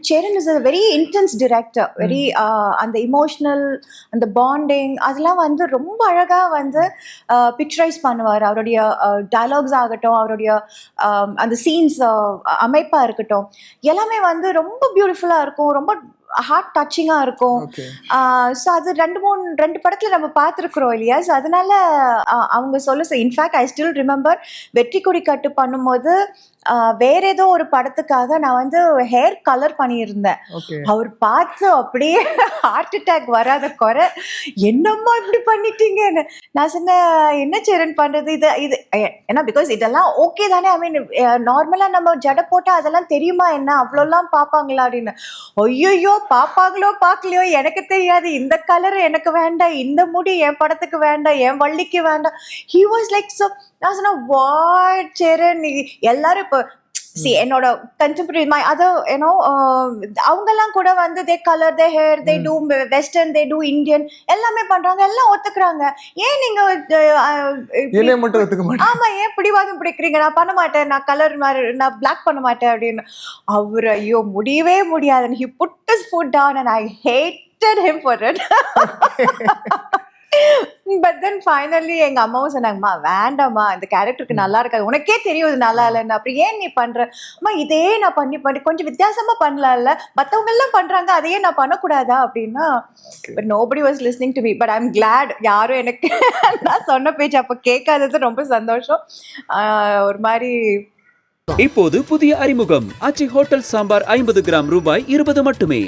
Cheran is a very intense director. Very அந்த emotional அந்த bonding அதெல்லாம் வந்து ரொம்ப அழகா வந்து பிக்சரைஸ் பண்ணுவார். அவருடைய டயலாக்ஸ் ஆகட்டும், அவருடைய அந்த சீன்ஸ் அமைப்பா இருக்கட்டும், எல்லாமே வந்து ரொம்ப பியூட்டிஃபுல்லா இருக்கும். ரொம்ப ஹார்ட் டச்சிங்காக இருக்கும். ஸோ அது ரெண்டு படத்தில் நம்ம பார்த்துருக்குறோம் இல்லையா? ஸோ அதனால அவங்க சொல்ல இன்ஃபேக்ட் ஐ ஸ்டில் ரிமெம்பர் வெற்றி கொடி கட்டு பண்ணும்போது வேற ஏதோ ஒரு படத்துக்காக நான் வந்து ஹேர் கலர் பண்ணியிருந்தேன். அவர் பார்த்து அப்படியே ஹார்ட் அட்டாக் வராத குறை, என்னம்மா இப்படி பண்ணிட்டீங்கன்னு. நான் சொன்னேன், என்ன சேரன் பண்றது இது இது ஏன்னா பிகாஸ் இதெல்லாம் ஓகே தானே. ஐ மீன் நார்மலா நம்ம ஜடை போட்டா அதெல்லாம் தெரியுமா என்ன, அவ்வளோலாம் பார்ப்பாங்களா அப்படின்னு. ஐயோ பாப்பாங்களோ பார்க்கலையோ எனக்கு தெரியாது, இந்த கலர் எனக்கு வேண்டாம், இந்த முடி என் படத்துக்கு வேண்டாம், என் வள்ளிக்கு வேண்டாம். He was like so. நான் சொன்னேன், வாட் சேரன், எல்லாரும் இப்போ என்னோட கண்டெம்பரரி மை அதர் யூனோ அவங்கெல்லாம் கூட வந்து they colour they hair, they do western, they do Indian, எல்லாமே பண்றாங்க, எல்லாம் ஒத்துக்குறாங்க. ஏன் நீங்க மட்டும் ஒத்துக்க மாட்டேன்? ஆமா, ஏன் பிடிவாதம் பிடிக்கிறீங்க? நான் பண்ண மாட்டேன், நான் கலர் மாதிரி நான் பிளாக் பண்ண மாட்டேன் அப்படின்னு. அவர் ஐயோ முடியவே முடியாது. He put his foot down and I hated him for it. But then finally எங்க அம்மாவும் சொன்னாங்கம்மா, வேண்டாம்மா, இந்த கேரக்டருக்கு நல்லா இருக்காது, உனக்கே தெரியும் இது நல்லா இல்லைன்னு, அப்புறம் ஏன் நீ பண்ற? அம்மா இதே நான் பண்ணி கொஞ்சம் வித்தியாசமா பண்ணலாம்ல, மற்றவங்க எல்லாம் பண்றாங்க, அதையே நான் பண்ணக்கூடாதா அப்படின்னா. But nobody was listening to me. But I am glad யாரும் எனக்கு நான் சொன்ன பேச்சு அப்போ கேட்காதது ரொம்ப சந்தோஷம். ஒரு மாதிரி. இப்போது புதிய அறிமுகம் ஆச்சி ஹோட்டல் சாம்பார் 50 கிராம் ரூபாய் 20 மட்டுமே.